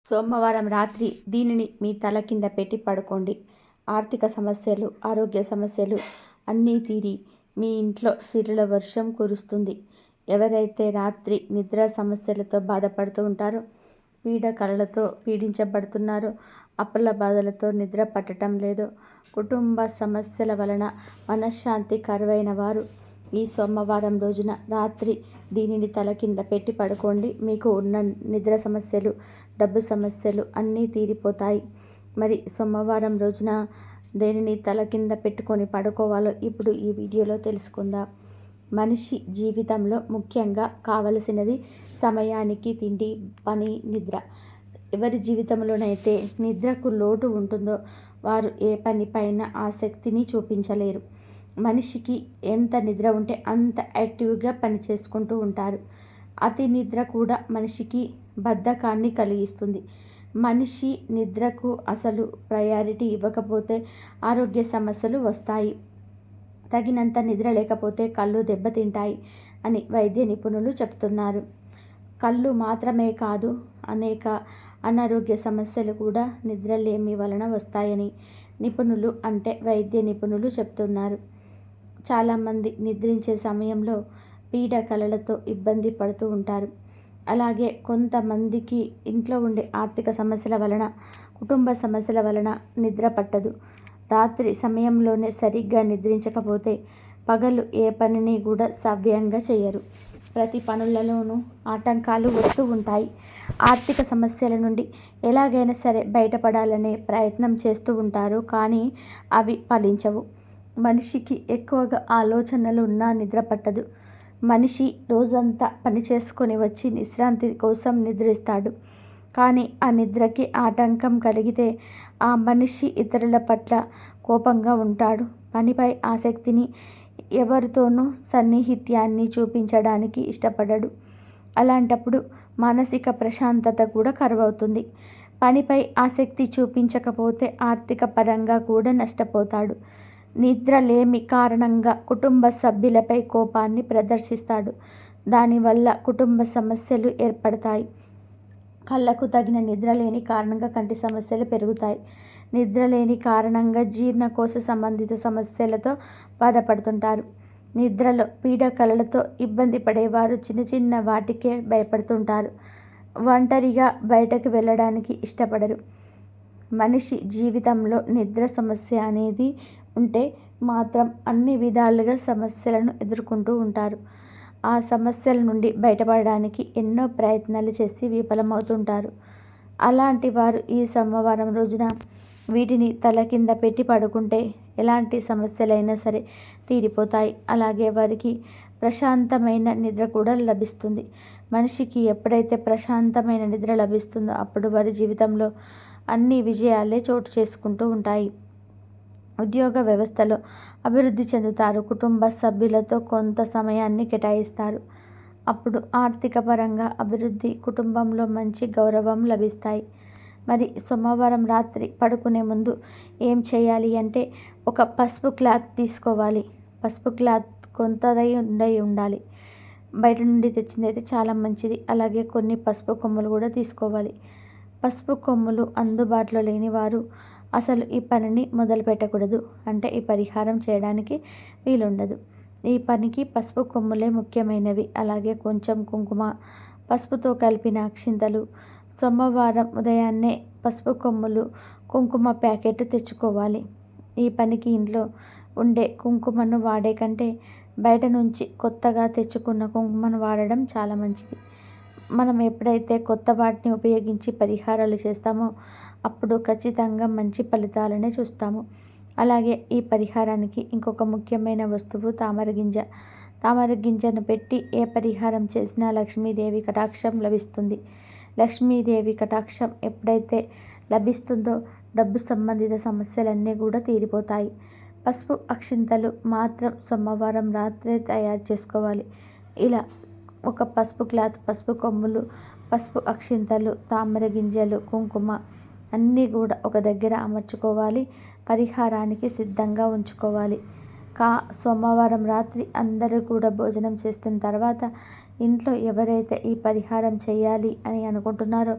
సోమవారం రాత్రి దీనిని మీ తల కింద పెట్టి పడుకోండి. ఆర్థిక సమస్యలు, ఆరోగ్య సమస్యలు అన్నీ తీరి మీ ఇంట్లో సిరుల వర్షం కురుస్తుంది. ఎవరైతే రాత్రి నిద్ర సమస్యలతో బాధపడుతూ ఉంటారో, కలలతో పీడించబడుతున్నారో, అప్పుల బాధలతో నిద్ర పట్టడం లేదో, కుటుంబ సమస్యల వలన మనశ్శాంతి కరువైన వారు ఈ సోమవారం రోజున రాత్రి దీనిని తల కింద పెట్టి పడుకోండి. మీకు ఉన్న నిద్ర సమస్యలు, డబ్బు సమస్యలు అన్నీ తీరిపోతాయి. మరి సోమవారం రోజున దేనిని తల కింద పెట్టుకొని పడుకోవాలో ఇప్పుడు ఈ వీడియోలో తెలుసుకుందాం. మనిషి జీవితంలో ముఖ్యంగా కావలసినది సమయానికి తిండి, పని, నిద్ర. ఎవరి జీవితంలోనైతే నిద్రకు లోటు ఉంటుందో వారు ఏ పనిపైన ఆసక్తిని చూపించలేరు. మనిషికి ఎంత నిద్ర ఉంటే అంత యాక్టివ్గా పని చేసుకుంటూ ఉంటారు. అతి నిద్ర కూడా మనిషికి బద్ధకాన్ని కలిగిస్తుంది. మనిషి నిద్రకు అసలు ప్రయారిటీ ఇవ్వకపోతే ఆరోగ్య సమస్యలు వస్తాయి. తగినంత నిద్ర లేకపోతే కళ్ళు దెబ్బతింటాయి అని వైద్య నిపుణులు చెప్తున్నారు. కళ్ళు మాత్రమే కాదు, అనేక అనారోగ్య సమస్యలు కూడా నిద్రలేమి వలన వస్తాయని నిపుణులు అంటే వైద్య నిపుణులు చెప్తున్నారు. చాలామంది నిద్రించే సమయంలో కలలతో ఇబ్బంది పడుతూ ఉంటారు. అలాగే కొంతమందికి ఇంట్లో ఉండే ఆర్థిక సమస్యల వలన, కుటుంబ సమస్యల వలన నిద్ర పట్టదు. రాత్రి సమయంలోనే సరిగ్గా నిద్రించకపోతే పగలు ఏ పనిని కూడా సవ్యంగా చేయరు. ప్రతి పనులలోనూ ఆటంకాలు వస్తూ ఉంటాయి. ఆర్థిక సమస్యల నుండి ఎలాగైనా సరే బయటపడాలనే ప్రయత్నం చేస్తూ ఉంటారు, కానీ అవి ఫలించవు. మనిషికి ఎక్కువగా ఆలోచనలు ఉన్నా నిద్ర పట్టదు. మనిషి రోజంతా పని చేసుకొని వచ్చి విశ్రాంతి కోసం నిద్రిస్తాడు. కానీ ఆ నిద్రకి ఆటంకం కలిగితే ఆ మనిషి ఇతరుల పట్ల కోపంగా ఉంటాడు. పనిపై ఆసక్తిని, ఎవరితోనూ సన్నిహిత్యాన్ని చూపించడానికి ఇష్టపడడు. అలాంటప్పుడు మానసిక ప్రశాంతత కూడా కరువవుతుంది. పనిపై ఆసక్తి చూపించకపోతే ఆర్థిక పరంగా కూడా నష్టపోతాడు. నిద్రలేమి కారణంగా కుటుంబ సభ్యులపై కోపాన్ని ప్రదర్శిస్తాడు. దానివల్ల కుటుంబ సమస్యలు ఏర్పడతాయి. కళ్ళకు తగిన నిద్ర లేని కారణంగా కంటి సమస్యలు పెరుగుతాయి. నిద్రలేని కారణంగా జీర్ణకోశ సంబంధిత సమస్యలతో బాధపడుతుంటారు. నిద్రలో కలలతో ఇబ్బంది పడేవారు చిన్న చిన్న వాటికే భయపడుతుంటారు. ఒంటరిగా బయటకు వెళ్ళడానికి ఇష్టపడరు. మనిషి జీవితంలో నిద్ర సమస్య అనేది ఉంటే మాత్రం అన్ని విధాలుగా సమస్యలను ఎదుర్కొంటూ ఉంటారు. ఆ సమస్యల నుండి బయటపడడానికి ఎన్నో ప్రయత్నాలు చేసి విఫలమవుతుంటారు. అలాంటి వారు ఈ సోమవారం రోజున వీటిని తల కింద పెట్టి పడుకుంటే ఎలాంటి సమస్యలైనా సరే తీరిపోతాయి. అలాగే వారికి ప్రశాంతమైన నిద్ర కూడా లభిస్తుంది. మనిషికి ఎప్పుడైతే ప్రశాంతమైన నిద్ర లభిస్తుందో అప్పుడు వారి జీవితంలో అన్ని విజయాలే చోటు చేసుకుంటూ ఉంటాయి. ఉద్యోగ వ్యవస్థలో అభివృద్ధి చెందుతారు. కుటుంబ సభ్యులతో కొంత సమయాన్ని కేటాయిస్తారు. అప్పుడు ఆర్థిక పరంగా అభివృద్ధి, కుటుంబంలో మంచి గౌరవం లభిస్తాయి. మరి సోమవారం రాత్రి పడుకునే ముందు ఏం చేయాలి అంటే, ఒక పసుపు క్లాత్ తీసుకోవాలి. పసుపు క్లాత్ కొంతదై ఉండాలి. బయట నుండి తెచ్చింది అయితే చాలా మంచిది. అలాగే కొన్ని పసుపు కొమ్ములు కూడా తీసుకోవాలి. పసుపు కొమ్ములు అందుబాటులో లేని వారు అసలు ఈ పనిని మొదలు పెట్టకూడదు. అంటే ఈ పరిహారం చేయడానికి వీలుండదు. ఈ పనికి పసుపు కొమ్ములే ముఖ్యమైనవి. అలాగే కొంచెం కుంకుమ, పసుపుతో కలిపిన అక్షింతలు. సోమవారం ఉదయాన్నే పసుపు కొమ్ములు, కుంకుమ ప్యాకెట్ తెచ్చుకోవాలి. ఈ పనికి ఇంట్లో ఉండే కుంకుమను వాడే కంటే బయట నుంచి కొత్తగా తెచ్చుకున్న కుంకుమను వాడడం చాలా మంచిది. మనం ఎప్పుడైతే కొత్త వాటిని ఉపయోగించి పరిహారాలు చేస్తామో అప్పుడు ఖచ్చితంగా మంచి ఫలితాలనే చూస్తాము. అలాగే ఈ పరిహారానికి ఇంకొక ముఖ్యమైన వస్తువు తామర గింజ. తామర గింజను పెట్టి ఏ పరిహారం చేసినా లక్ష్మీదేవి కటాక్షం లభిస్తుంది. లక్ష్మీదేవి కటాక్షం ఎప్పుడైతే లభిస్తుందో డబ్బు సంబంధిత సమస్యలన్నీ కూడా తీరిపోతాయి. పసుపు అక్షింతలు మాత్రం సోమవారం రాత్రే తయారు చేసుకోవాలి. ఇలా ఒక పసుపు క్లాత్, పసుపు కొమ్ములు, పసుపు అక్షింతలు, తామర గింజలు, కుంకుమ అన్నీ కూడా ఒక దగ్గర అమర్చుకోవాలి. పరిహారానికి సిద్ధంగా ఉంచుకోవాలి. సోమవారం రాత్రి అందరూ కూడా భోజనం చేస్తున్న తర్వాత ఇంట్లో ఎవరైతే ఈ పరిహారం చేయాలి అని అనుకుంటున్నారో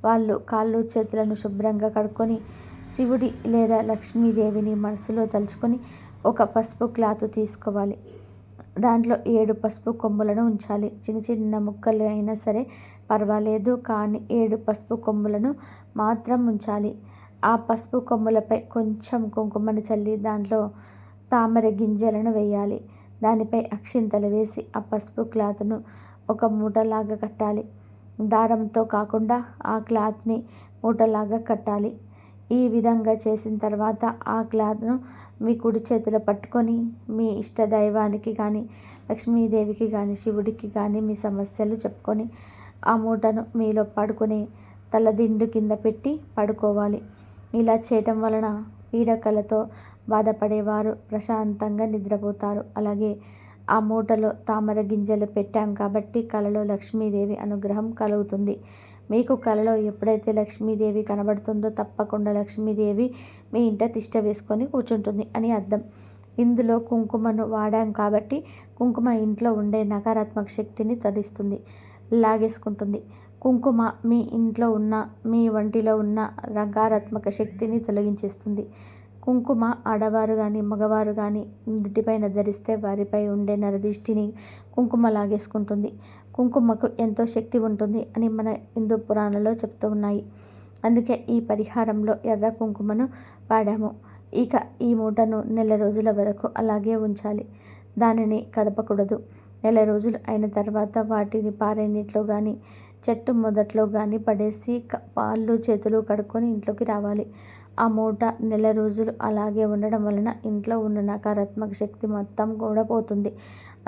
వాళ్ళు కాళ్ళు చేతులను శుభ్రంగా కడుక్కొని శివుడి లేదా లక్ష్మీదేవిని మనసులో తలుచుకొని ఒక పసుపు క్లాత్ తీసుకోవాలి. దాంట్లో 7 పసుపు కొమ్ములను ఉంచాలి. చిన్న చిన్న ముక్కలు అయినా సరే పర్వాలేదు, కానీ 7 పసుపు కొమ్ములను మాత్రం ఉంచాలి. ఆ పసుపు కొమ్ములపై కొంచెం కుంకుమను చల్లి దాంట్లో తామర గింజలను వేయాలి. దానిపై అక్షింతలు వేసి ఆ పసుపు క్లాత్ను ఒక మూటలాగా కట్టాలి. దారంతో కాకుండా ఆ క్లాత్ని మూటలాగా కట్టాలి. ఈ విధంగా చేసిన తర్వాత ఆ క్లాత్ను మీ కుడి చేతిలో పట్టుకొని మీ ఇష్ట దైవానికి కానీ, లక్ష్మీదేవికి కానీ, శివుడికి కానీ మీ సమస్యలు చెప్పుకొని ఆ మూటను మీలో పడుకొని తలదిండు కింద పెట్టి పడుకోవాలి. ఇలా చేయటం వలన పీడకలతో బాధపడేవారు ప్రశాంతంగా నిద్రపోతారు. అలాగే ఆ మూటలో తామర గింజలు పెట్టాం కాబట్టి కలలో లక్ష్మీదేవి అనుగ్రహం కలుగుతుంది. మీకు కలలో ఎప్పుడైతే లక్ష్మీదేవి కనబడుతుందో తప్పకుండా లక్ష్మీదేవి మీ ఇంట తిష్ట వేసుకొని కూర్చుంటుంది అని అర్థం. ఇందులో కుంకుమను వాడాం కాబట్టి కుంకుమ ఇంట్లో ఉండే నకారాత్మక శక్తిని తొలగిస్తుంది, లాగేసుకుంటుంది. కుంకుమ మీ ఇంట్లో ఉన్న, మీ ఒంటిలో ఉన్న నకారాత్మక శక్తిని తొలగించేస్తుంది. కుంకుమ ఆడవారు కానీ మగవారు కానీ నుదుటిపైన ధరిస్తే వారిపై ఉండే నరదిష్టిని కుంకుమ లాగేసుకుంటుంది. కుంకుమకు ఎంతో శక్తి ఉంటుంది అని మన హిందూ పురాణంలో చెప్తూ ఉన్నాయి. అందుకే ఈ పరిహారంలో ఎర్ర కుంకుమను వాడాము. ఇక ఈ మూటను నెల రోజుల వరకు అలాగే ఉంచాలి. దానిని కదపకూడదు. నెల రోజులు అయిన తర్వాత వాటిని పారే నీటిలో కానీ, చెట్టు మొదట్లో కానీ పడేసి కాళ్ళు చేతులు కడుక్కొని ఇంట్లోకి రావాలి. ఆ మూట నెల రోజులు అలాగే ఉండడం వలన ఇంట్లో ఉన్న నకారాత్మక శక్తి మొత్తం కూడా పోతుంది.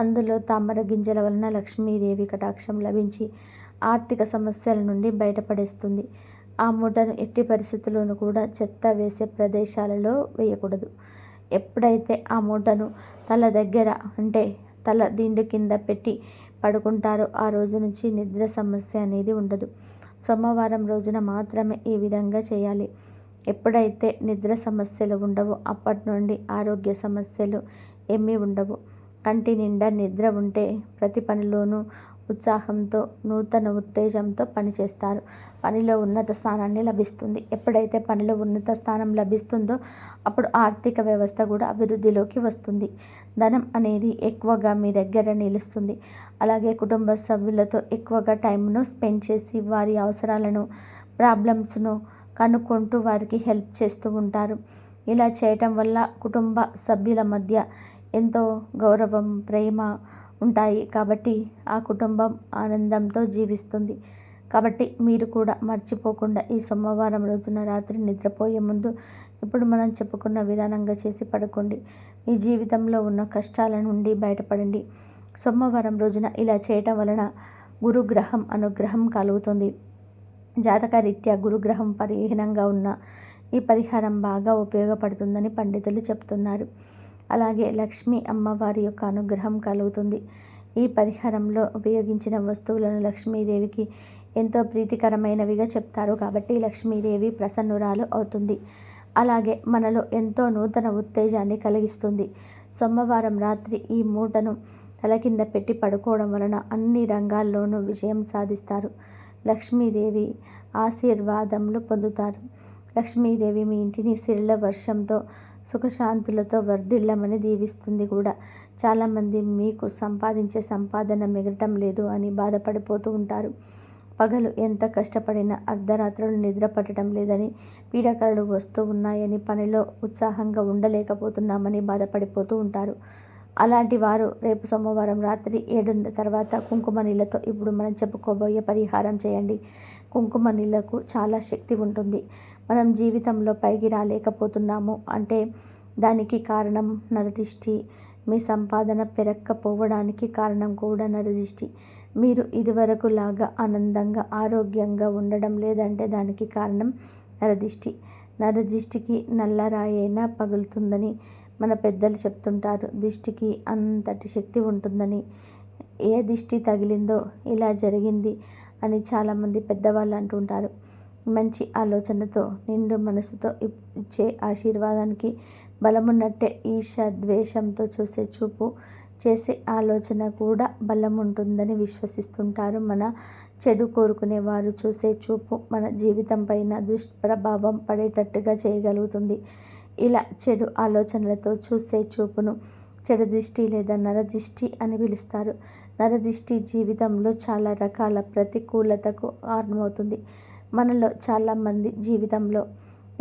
అందులో తామర గింజల వలన లక్ష్మీదేవి కటాక్షం లభించి ఆర్థిక సమస్యల నుండి బయటపడేస్తుంది. ఆ మూటను ఎట్టి పరిస్థితుల్లోనూ కూడా చెత్త వేసే ప్రదేశాలలో వేయకూడదు. ఎప్పుడైతే ఆ మూటను తల దగ్గర అంటే తల దిండు కింద పెట్టి పడుకుంటారో ఆ రోజు నుంచి నిద్ర సమస్య అనేది ఉండదు. సోమవారం రోజున మాత్రమే ఈ విధంగా చేయాలి. ఎప్పుడైతే నిద్ర సమస్యలు ఉండవో అప్పటి నుండి ఆరోగ్య సమస్యలు ఏమీ ఉండవు. కంటి నిండా నిద్ర ఉంటే ప్రతి పనిలోనూ ఉత్సాహంతో, నూతన ఉత్తేజంతో పనిచేస్తారు. పనిలో ఉన్నత స్థానాన్ని లభిస్తుంది. ఎప్పుడైతే పనిలో ఉన్నత స్థానం లభిస్తుందో అప్పుడు ఆర్థిక వ్యవస్థ కూడా అభివృద్ధిలోకి వస్తుంది. ధనం అనేది ఎక్కువగా మీ దగ్గర నిలుస్తుంది. అలాగే కుటుంబ సభ్యులతో ఎక్కువగా టైంను స్పెండ్ చేసి వారి అవసరాలను, ప్రాబ్లమ్స్ను కనుక్కుంటూ వారికి హెల్ప్ చేస్తూ ఉంటారు. ఇలా చేయటం వల్ల కుటుంబ సభ్యుల మధ్య ఎంతో గౌరవం, ప్రేమ ఉంటాయి. కాబట్టి ఆ కుటుంబం ఆనందంతో జీవిస్తుంది. కాబట్టి మీరు కూడా మర్చిపోకుండా ఈ సోమవారం రోజున రాత్రి నిద్రపోయే ముందు ఇప్పుడు మనం చెప్పుకున్న విధానంగా చేసి పడుకోండి. మీ జీవితంలో ఉన్న కష్టాల నుండి బయటపడండి. సోమవారం రోజున ఇలా చేయటం వలన గురుగ్రహం అనుగ్రహం కలుగుతుంది. జాతకరీత్యా గురుగ్రహం పరిహీనంగా ఉన్న ఈ పరిహారం బాగా ఉపయోగపడుతుందని పండితులు చెప్తున్నారు. అలాగే లక్ష్మీ అమ్మవారి యొక్క అనుగ్రహం కలుగుతుంది. ఈ పరిహారంలో ఉపయోగించిన వస్తువులను లక్ష్మీదేవికి ఎంతో ప్రీతికరమైనవిగా చెప్తారు కాబట్టి లక్ష్మీదేవి ప్రసన్నురాలు అవుతుంది. అలాగే మనలో ఎంతో నూతన ఉత్తేజాన్ని కలిగిస్తుంది. సోమవారం రాత్రి ఈ మూటను తల కింద పెట్టి పడుకోవడం వలన అన్ని రంగాల్లోనూ విజయం సాధిస్తారు. లక్ష్మీదేవి ఆశీర్వాదములు పొందుతారు. లక్ష్మీదేవి మీ ఇంటిని సిరుల వర్షంతో, సుఖశాంతులతో వర్ధిల్లమని దీవిస్తుంది కూడా. చాలామంది మీకు సంపాదించే సంపాదన మిగలటం లేదు అని బాధపడిపోతూ ఉంటారు. పగలు ఎంత కష్టపడినా అర్ధరాత్రులు నిద్ర పట్టడం లేదని, పీడకలలు వస్తూ ఉన్నాయని, పనిలో ఉత్సాహంగా ఉండలేకపోతున్నామని బాధపడిపోతూ ఉంటారు. అలాంటి వారు రేపు సోమవారం రాత్రి 7 తర్వాత కుంకుమ నీళ్ళతో ఇప్పుడు మనం చెప్పుకోబోయే పరిహారం చేయండి. కుంకుమ నీళ్ళకు చాలా శక్తి ఉంటుంది. మనం జీవితంలో పైకి రాలేకపోతున్నాము అంటే దానికి కారణం నరదిష్టి. మీ సంపాదన పెరగకపోవడానికి కారణం కూడా నరదిష్టి. మీరు ఇదివరకు లాగా ఆనందంగా, ఆరోగ్యంగా ఉండడం లేదంటే దానికి కారణం నరదిష్టి. నరదిష్టికి నల్లరాయైనా పగులుతుందని మన పెద్దలు చెప్తుంటారు. దిష్టికి అంతటి శక్తి ఉంటుందని, ఏ దిష్టి తగిలిందో ఇలా జరిగింది అని చాలామంది పెద్దవాళ్ళు అంటుంటారు. మంచి ఆలోచనతో, నిండు మనసుతో ఇచ్చే ఆశీర్వాదానికి బలమున్నట్టే ఈర్ష్య, ద్వేషంతో చూసే చూపు చేసే ఆలోచన కూడా బలం ఉంటుందని విశ్వసిస్తుంటారు. మన చెడు కోరుకునే వారు చూసే చూపు మన జీవితం పైన దుష్ప్రభావం పడేటట్టుగా చేయగలుగుతుంది. ఇలా చెడు ఆలోచనలతో చూసే చూపును చెడు దృష్టి లేదా నరదృష్టి అని పిలుస్తారు. నరదృష్టి జీవితంలో చాలా రకాల ప్రతికూలతకు కారణమవుతుంది. మనలో చాలామంది జీవితంలో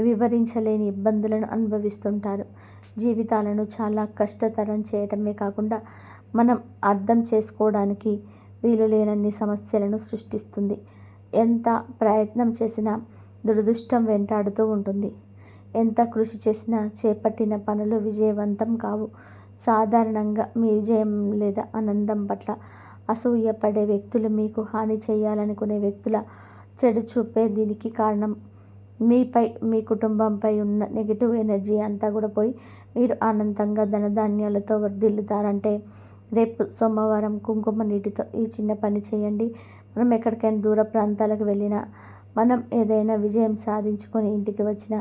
వివరించలేని ఇబ్బందులను అనుభవిస్తుంటారు. జీవితాలను చాలా కష్టతరం చేయటమే కాకుండా మనం అర్థం చేసుకోవడానికి వీలు లేనన్ని సమస్యలను సృష్టిస్తుంది. ఎంత ప్రయత్నం చేసినా దురదృష్టం వెంటాడుతూ ఉంటుంది. ఎంత కృషి చేసినా చేపట్టిన పనులు విజయవంతం కావు. సాధారణంగా మీ విజయం లేదా ఆనందం పట్ల అసూయపడే వ్యక్తులు, మీకు హాని చేయాలనుకునే వ్యక్తుల చెడు చూపే దీనికి కారణం. మీపై, మీ కుటుంబంపై ఉన్న నెగిటివ్ ఎనర్జీ అంతా కూడా పోయి మీరు ఆనందంగా ధనధాన్యాలతో వర్ధిల్లుతారంటే రేపు సోమవారం కుంకుమ నీటితో ఈ చిన్న పని చేయండి. మనం ఎక్కడికైనా దూర ప్రాంతాలకు వెళ్ళినా, మనం ఏదైనా విజయం సాధించుకొని ఇంటికి వచ్చిన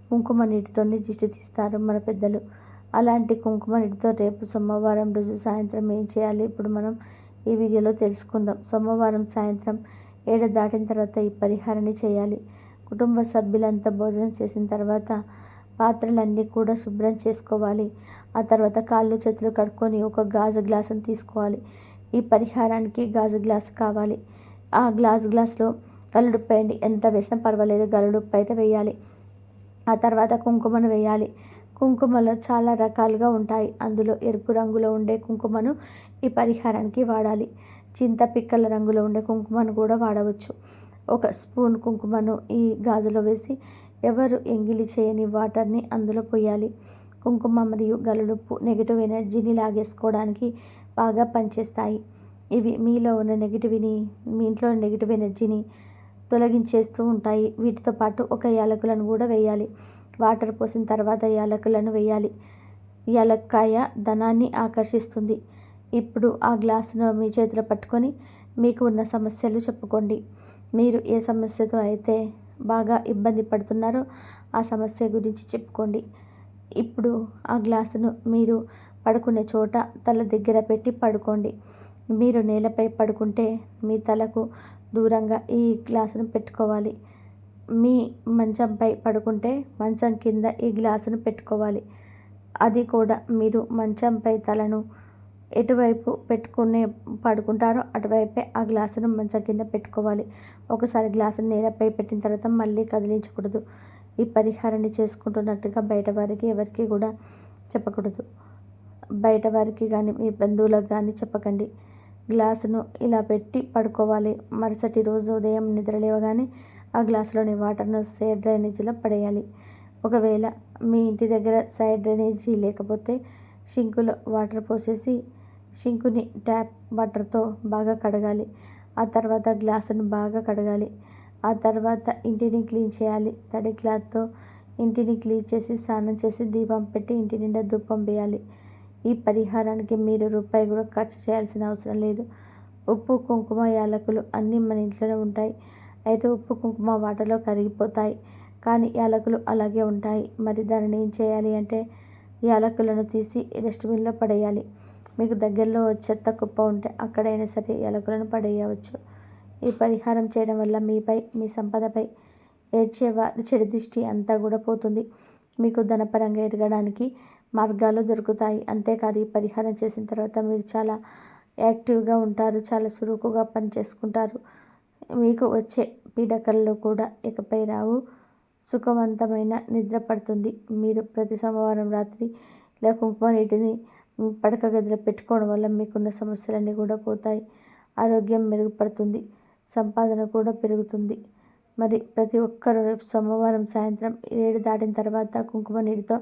కుంకుమ నీటితోని దిష్టి తీస్తారు మన పెద్దలు. అలాంటి కుంకుమ నీటితో రేపు సోమవారం రోజు సాయంత్రం ఏం చేయాలి ఇప్పుడు మనం ఈ వీడియోలో తెలుసుకుందాం. సోమవారం సాయంత్రం 7 దాటిన తర్వాత ఈ పరిహారాన్ని చేయాలి. కుటుంబ సభ్యులంతా భోజనం చేసిన తర్వాత పాత్రలన్నీ కూడా శుభ్రం చేసుకోవాలి. ఆ తర్వాత కాళ్ళు చేతులు కడుక్కొని ఒక గాజు గ్లాసును తీసుకోవాలి. ఈ పరిహారానికి గాజు గ్లాసు కావాలి. ఆ గ్లాసులో గల్లుడుప్పు వేయండి. ఎంత వేసినా పర్వాలేదు, గల్లుడుప్పు అయితే వేయాలి. ఆ తర్వాత కుంకుమను వేయాలి. కుంకుమలో చాలా రకాలుగా ఉంటాయి. అందులో ఎరుపు రంగులో ఉండే కుంకుమను ఈ పరిహారానికి వాడాలి. చింతపిక్కల రంగులో ఉండే కుంకుమను కూడా వాడవచ్చు. 1 స్పూన్ కుంకుమను ఈ గాజులో వేసి ఎవరు ఎంగిలి చేయని వాటర్ని అందులో పోయాలి. కుంకుమ మరియు గల్లుడుప్పు నెగిటివ్ ఎనర్జీని లాగేసుకోవడానికి బాగా పనిచేస్తాయి. ఇవి మీలో ఉన్న మీ ఇంట్లో నెగిటివ్ ఎనర్జీని తొలగించేస్తూ ఉంటాయి. వీటితో పాటు 1 యాలకులను కూడా వేయాలి. వాటర్ పోసిన తర్వాత యాలకులను వేయాలి. యాలక్కాయ ధనాన్ని ఆకర్షిస్తుంది. ఇప్పుడు ఆ గ్లాసును మీ చేతిలో పట్టుకొని మీకు ఉన్న సమస్యలు చెప్పుకోండి. మీరు ఏ సమస్యతో అయితే బాగా ఇబ్బంది పడుతున్నారో ఆ సమస్య గురించి చెప్పుకోండి. ఇప్పుడు ఆ గ్లాసును మీరు పడుకునే చోట తల దగ్గర పెట్టి పడుకోండి. మీరు నేలపై పడుకుంటే మీ తలకు దూరంగా ఈ గ్లాసును పెట్టుకోవాలి. మీ మంచంపై పడుకుంటే మంచం కింద ఈ గ్లాసును పెట్టుకోవాలి. అది కూడా మీరు మంచంపై తలను ఎటువైపు పడుకుంటారో అటువైపే ఆ గ్లాసును మంచం కింద పెట్టుకోవాలి. ఒకసారి గ్లాసును నేలపై పెట్టిన తర్వాత మళ్ళీ కదిలించకూడదు. ఈ పరిహారాన్ని చేసుకుంటున్నట్టుగా బయట వారికి ఎవరికి కూడా చెప్పకూడదు. బయట వారికి కానీ మీ బంధువులకు కానీ చెప్పకండి. గ్లాసును ఇలా పెట్టి పడుకోవాలి. మరుసటి రోజు ఉదయం నిద్రలేవగానే ఆ గ్లాసులోని వాటర్ను సైడ్ డ్రైనేజీలో పడేయాలి. ఒకవేళ మీ ఇంటి దగ్గర సైడ్ డ్రైనేజీ లేకపోతే షింకులో వాటర్ పోసేసి షింకుని ట్యాప్ వాటర్తో బాగా కడగాలి. ఆ తర్వాత గ్లాసును బాగా కడగాలి. ఆ తర్వాత ఇంటిని క్లీన్ చేయాలి. తడి క్లాత్తో ఇంటిని క్లీన్ చేసి స్నానం చేసి దీపం పెట్టి ఇంటి నిండా ధూపం వేయాలి. ఈ పరిహారానికి మీరు రూపాయి కూడా ఖర్చు చేయాల్సిన అవసరం లేదు. ఉప్పు, కుంకుమ, యాలకులు అన్నీ మన ఇంట్లోనే ఉంటాయి. అయితే ఉప్పు, కుంకుమ వాటర్లో కరిగిపోతాయి, కానీ యాలకులు అలాగే ఉంటాయి. మరి దానిని ఏం చేయాలి అంటే యాలకులను తీసి డస్ట్బిన్లో పడేయాలి. మీకు దగ్గరలో చెత్త కుప్ప ఉంటే అక్కడైనా సరే యాలకులను పడేయవచ్చు. ఈ పరిహారం చేయడం వల్ల మీపై, మీ సంపదపై ఏడ్చేవారి చెడు దృష్టి అంతా కూడా పోతుంది. మీకు ధనపరంగా ఎదగడానికి మార్గాలు దొరుకుతాయి. అంతేకాదు ఈ పరిహారం చేసిన తర్వాత మీరు చాలా యాక్టివ్గా ఉంటారు. చాలా చురుకుగా పని చేసుకుంటారు. మీకు వచ్చే పీడకలు కూడా ఇకపై రావు. సుఖవంతమైన నిద్ర పడుతుంది. మీరు ప్రతి సోమవారం రాత్రి ఇలా కుంకుమ నీటిని పడక గదిలో పెట్టుకోవడం వల్ల మీకున్న సమస్యలన్నీ కూడా పోతాయి. ఆరోగ్యం మెరుగుపడుతుంది. సంపాదన కూడా పెరుగుతుంది. మరి ప్రతి ఒక్కరూ రేపు సోమవారం సాయంత్రం 7 దాటిన తర్వాత కుంకుమ నీటితో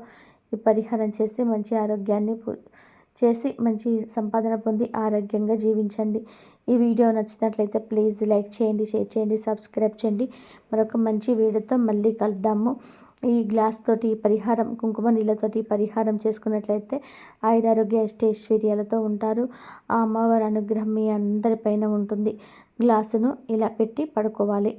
ఈ పరిహారం చేసి మంచి ఆరోగ్యాన్ని చేసి మంచి సంపాదన పొంది ఆరోగ్యంగా జీవించండి. ఈ వీడియో నచ్చినట్లయితే ప్లీజ్ లైక్ చేయండి, షేర్ చేయండి, సబ్స్క్రైబ్ చేయండి. మరొక మంచి వీడియోతో మళ్ళీ కలుద్దాము. ఈ గ్లాస్ తోటి పరిహారం, కుంకుమ నీళ్ళతోటి పరిహారం చేసుకున్నట్లయితే ఆయురారోగ్య అష్టైశ్వర్యాలతో ఉంటారు. ఆ అమ్మవారి అనుగ్రహం మీ అందరిపైన ఉంటుంది. గ్లాసును ఇలా పెట్టి పడుకోవాలి.